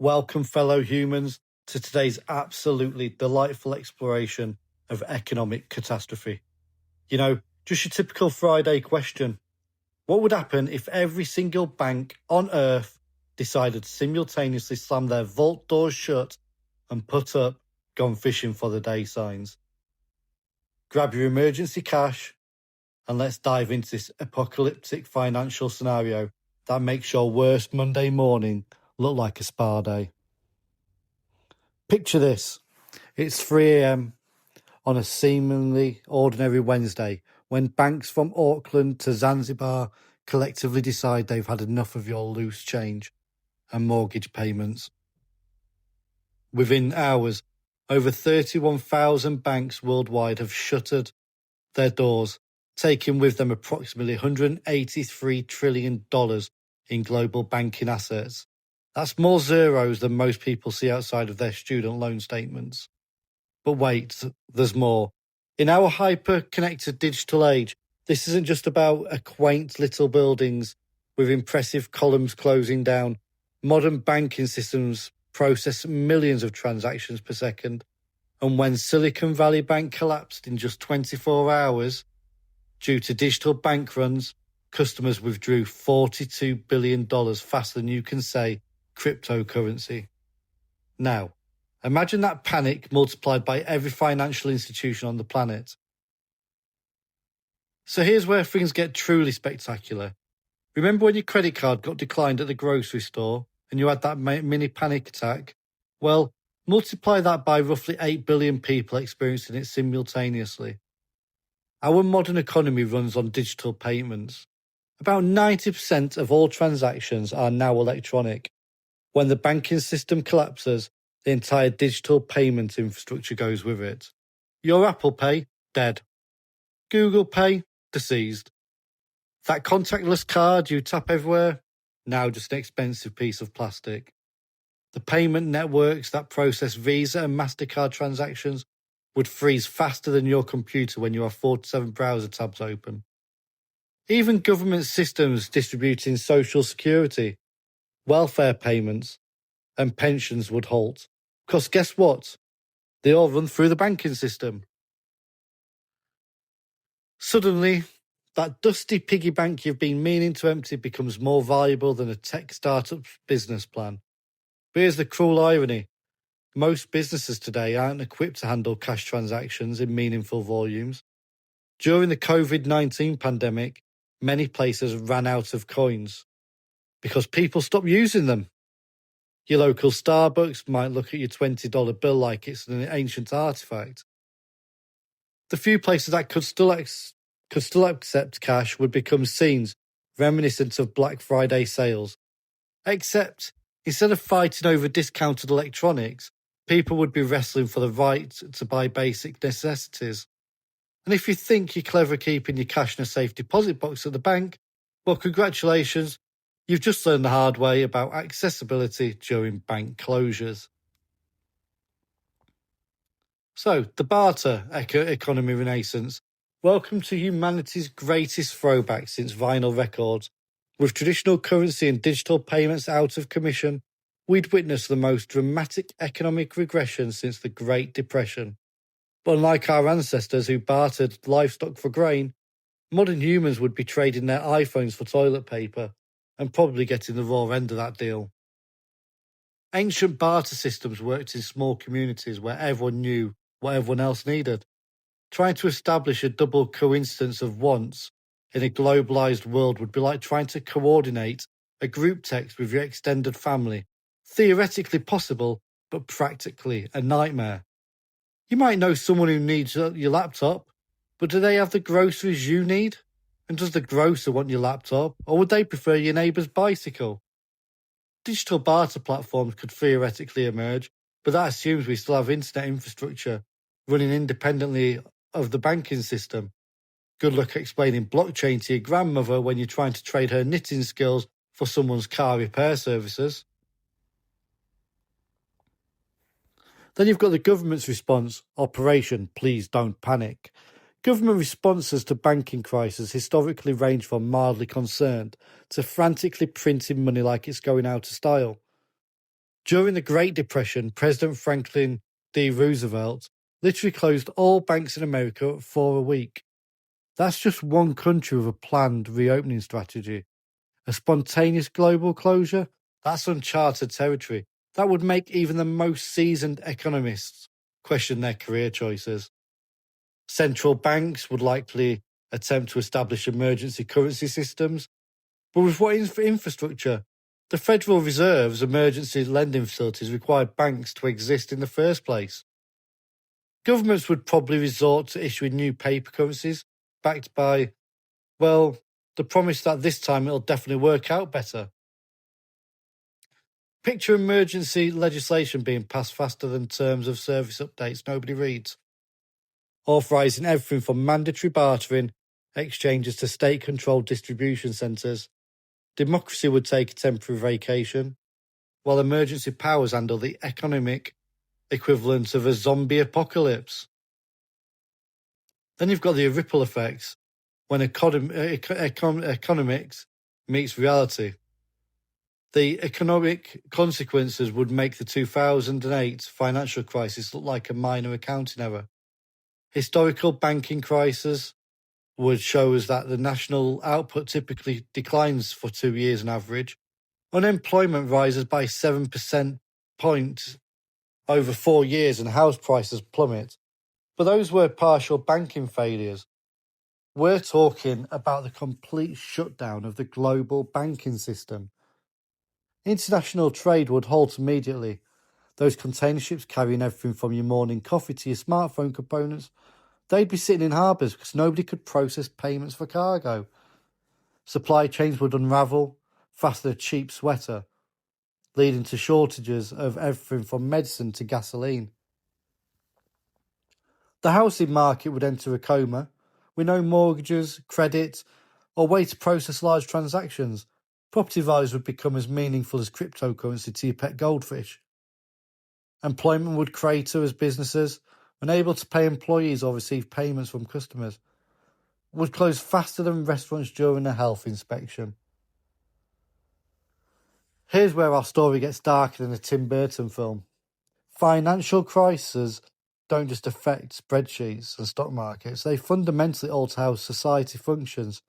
Welcome, fellow humans, to today's absolutely delightful exploration of economic catastrophe. Just your typical Friday question. What would happen if every single bank on Earth decided to simultaneously slam their vault doors shut and put up "gone fishing for the day" signs? Grab your emergency cash and let's dive into this apocalyptic financial scenario that makes your worst Monday morning look like a spa day. Picture this. It's 3 a.m. on a seemingly ordinary Wednesday when banks from Auckland to Zanzibar collectively decide they've had enough of your loose change and mortgage payments. Within hours, over 31,000 banks worldwide have shuttered their doors, taking with them approximately $183 trillion in global banking assets. That's more zeros than most people see outside of their student loan statements. But wait, there's more. In our hyper-connected digital age, this isn't just about quaint little buildings with impressive columns closing down. Modern banking systems process millions of transactions per second. And when Silicon Valley Bank collapsed in just 24 hours, due to digital bank runs, customers withdrew $42 billion faster than you can say cryptocurrency. Now, imagine that panic multiplied by every financial institution on the planet. So here's where things get truly spectacular. Remember when your credit card got declined at the grocery store and you had that mini panic attack? Well, multiply that by roughly 8 billion people experiencing it simultaneously. Our modern economy runs on digital payments. About 90% of all transactions are now electronic. When the banking system collapses, the entire digital payment infrastructure goes with it. Your Apple Pay, dead. Google Pay, deceased. That contactless card you tap everywhere, now just an expensive piece of plastic. The payment networks that process Visa and MasterCard transactions would freeze faster than your computer when you have 47 browser tabs open. Even government systems distributing social security, welfare payments, and pensions would halt. Because guess what? They all run through the banking system. Suddenly, that dusty piggy bank you've been meaning to empty becomes more valuable than a tech startup's business plan. But here's the cruel irony. Most businesses today aren't equipped to handle cash transactions in meaningful volumes. During the COVID-19 pandemic, many places ran out of coins because people stopped using them. Your local Starbucks might look at your $20 bill like it's an ancient artifact. The few places that could still accept cash would become scenes reminiscent of Black Friday sales. Except, instead of fighting over discounted electronics, people would be wrestling for the right to buy basic necessities. And if you think you're clever keeping your cash in a safe deposit box at the bank, well, congratulations, you've just learned the hard way about accessibility during bank closures. So, the barter economy renaissance. Welcome to humanity's greatest throwback since vinyl records. With traditional currency and digital payments out of commission, we'd witnessed the most dramatic economic regression since the Great Depression. But unlike our ancestors who bartered livestock for grain, modern humans would be trading their iPhones for toilet paper and probably getting the raw end of that deal. Ancient barter systems worked in small communities where everyone knew what everyone else needed. Trying to establish a double coincidence of wants in a globalized world would be like trying to coordinate a group text with your extended family. Theoretically possible, but practically a nightmare. You might know someone who needs your laptop, but do they have the groceries you need? And does the grocer want your laptop, or would they prefer your neighbour's bicycle? Digital barter platforms could theoretically emerge, but that assumes we still have internet infrastructure running independently of the banking system. Good luck explaining blockchain to your grandmother when you're trying to trade her knitting skills for someone's car repair services. Then you've got the government's response, Operation Please Don't Panic. Government responses to banking crises historically range from mildly concerned to frantically printing money like it's going out of style. During the Great Depression, President Franklin D. Roosevelt literally closed all banks in America for a week. That's just one country with a planned reopening strategy. A spontaneous global closure? That's uncharted territory. That would make even the most seasoned economists question their career choices. Central banks would likely attempt to establish emergency currency systems. But with what infrastructure? The Federal Reserve's emergency lending facilities required banks to exist in the first place. Governments would probably resort to issuing new paper currencies backed by, well, the promise that this time it'll definitely work out better. Picture emergency legislation being passed faster than terms of service updates nobody reads. Authorising everything from mandatory bartering exchanges to state-controlled distribution centres. Democracy would take a temporary vacation, while emergency powers handle the economic equivalent of a zombie apocalypse. Then you've got the ripple effects when economics meets reality. The economic consequences would make the 2008 financial crisis look like a minor accounting error. Historical banking crises would show us that the national output typically declines for 2 years on average. Unemployment rises by 7% points over 4 years and house prices plummet. But those were partial banking failures. We're talking about the complete shutdown of the global banking system. International trade would halt immediately. Those container ships carrying everything from your morning coffee to your smartphone components, they'd be sitting in harbours because nobody could process payments for cargo. Supply chains would unravel faster than a cheap sweater, leading to shortages of everything from medicine to gasoline. The housing market would enter a coma, with no mortgages, credit, or way to process large transactions. Property values would become as meaningful as cryptocurrency to your pet goldfish. Employment would crater as businesses, unable to pay employees or receive payments from customers, would close faster than restaurants during a health inspection. Here's where our story gets darker than a Tim Burton film. Financial crises don't just affect spreadsheets and stock markets, they fundamentally alter how society functions.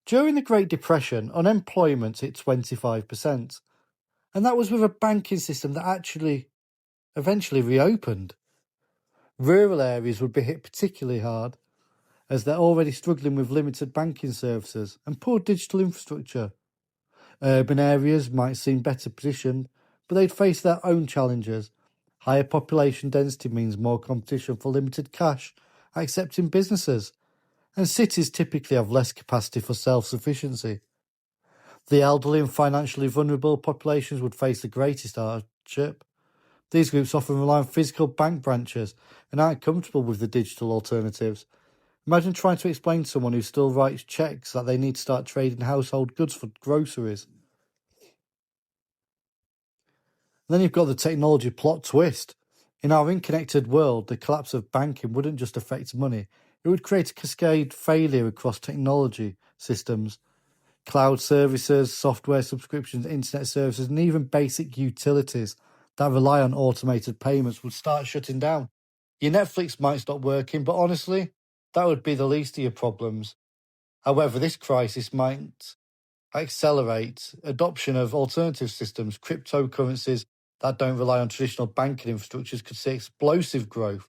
During the Great Depression, unemployment hit 25%, and that was with a banking system that actually eventually reopened. Rural areas would be hit particularly hard, as they're already struggling with limited banking services and poor digital infrastructure. Urban areas might seem better positioned, but they'd face their own challenges. Higher population density means more competition for limited cash accepting businesses, and cities typically have less capacity for self-sufficiency. The elderly and financially vulnerable populations would face the greatest hardship. These groups often rely on physical bank branches and aren't comfortable with the digital alternatives. Imagine trying to explain to someone who still writes cheques that they need to start trading household goods for groceries. And then you've got the technology plot twist. In our unconnected world, the collapse of banking wouldn't just affect money, it would create a cascade failure across technology systems. Cloud services, software subscriptions, internet services, and even basic utilities that rely on automated payments would start shutting down. Your Netflix might stop working, but honestly, that would be the least of your problems. However, this crisis might accelerate adoption of alternative systems. Cryptocurrencies that don't rely on traditional banking infrastructures could see explosive growth,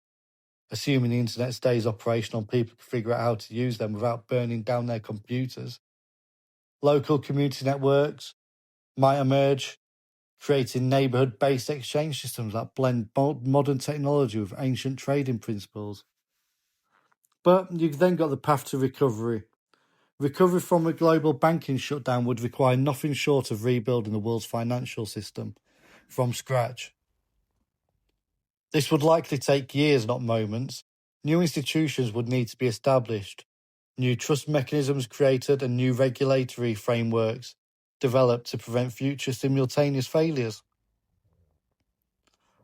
assuming the internet stays operational and people can figure out how to use them without burning down their computers. Local community networks might emerge, creating neighbourhood-based exchange systems that blend modern technology with ancient trading principles. But you've then got the path to recovery. Recovery from a global banking shutdown would require nothing short of rebuilding the world's financial system from scratch. This would likely take years, not moments. New institutions would need to be established, new trust mechanisms created, and new regulatory frameworks developed to prevent future simultaneous failures.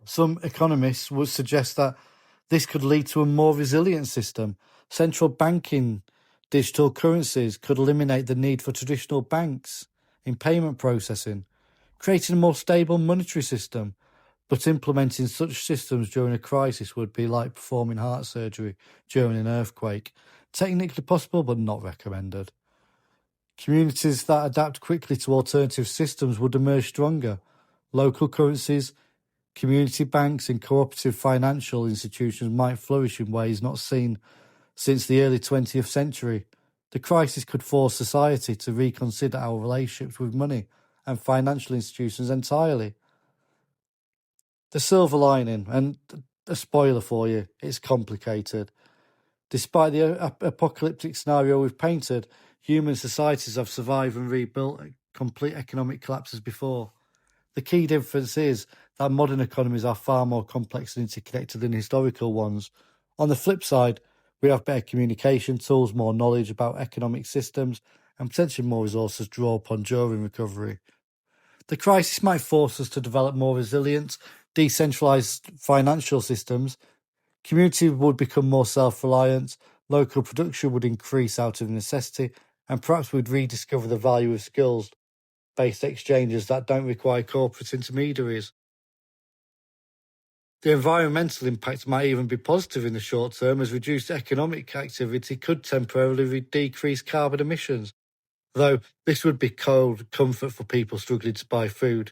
Some economists would suggest that this could lead to a more resilient system. Central banking digital currencies could eliminate the need for traditional banks in payment processing, creating a more stable monetary system. But implementing such systems during a crisis would be like performing heart surgery during an earthquake. Technically possible, but not recommended. Communities that adapt quickly to alternative systems would emerge stronger. Local currencies, community banks, and cooperative financial institutions might flourish in ways not seen since the early 20th century. The crisis could force society to reconsider our relationships with money and financial institutions entirely. The silver lining, and a spoiler for you, it's complicated. Despite the apocalyptic scenario we've painted, human societies have survived and rebuilt complete economic collapses before. The key difference is that modern economies are far more complex and interconnected than historical ones. On the flip side, we have better communication tools, more knowledge about economic systems, and potentially more resources to draw upon during recovery. The crisis might force us to develop more resilient, decentralised financial systems. Community would become more self-reliant, local production would increase out of necessity, and perhaps we'd rediscover the value of skills-based exchanges that don't require corporate intermediaries. The environmental impact might even be positive in the short term, as reduced economic activity could temporarily decrease carbon emissions, though this would be cold comfort for people struggling to buy food.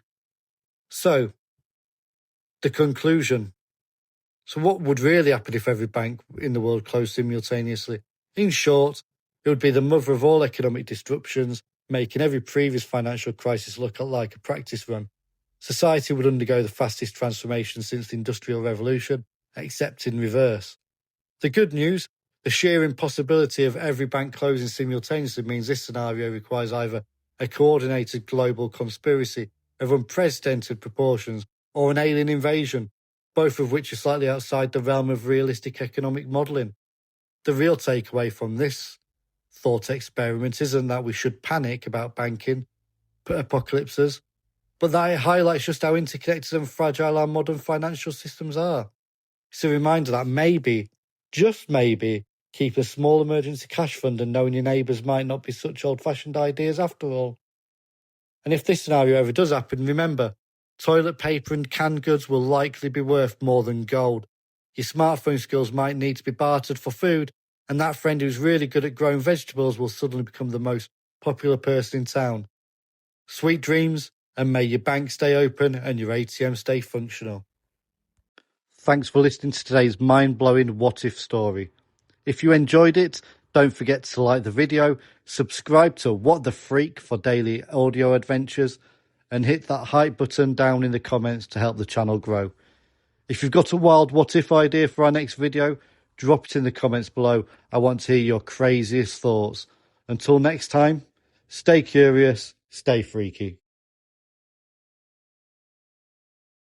So, the conclusion. So what would really happen if every bank in the world closed simultaneously? In short, it would be the mother of all economic disruptions, making every previous financial crisis look like a practice run. Society would undergo the fastest transformation since the Industrial Revolution, except in reverse. The good news, the sheer impossibility of every bank closing simultaneously means this scenario requires either a coordinated global conspiracy of unprecedented proportions or an alien invasion, both of which are slightly outside the realm of realistic economic modelling. The real takeaway from this thought experiment isn't that we should panic about banking apocalypses, but that it highlights just how interconnected and fragile our modern financial systems are. It's a reminder that maybe, just maybe, keep a small emergency cash fund and knowing your neighbours might not be such old-fashioned ideas after all. And if this scenario ever does happen, remember, toilet paper and canned goods will likely be worth more than gold. Your smartphone skills might need to be bartered for food, and that friend who's really good at growing vegetables will suddenly become the most popular person in town. Sweet dreams, and may your bank stay open and your ATM stay functional. Thanks for listening to today's mind-blowing what-if story. If you enjoyed it, don't forget to like the video, subscribe to What the Freak for daily audio adventures, and hit that hype button down in the comments to help the channel grow. If you've got a wild what-if idea for our next video, drop it in the comments below. I want to hear your craziest thoughts. Until next time, stay curious, stay freaky.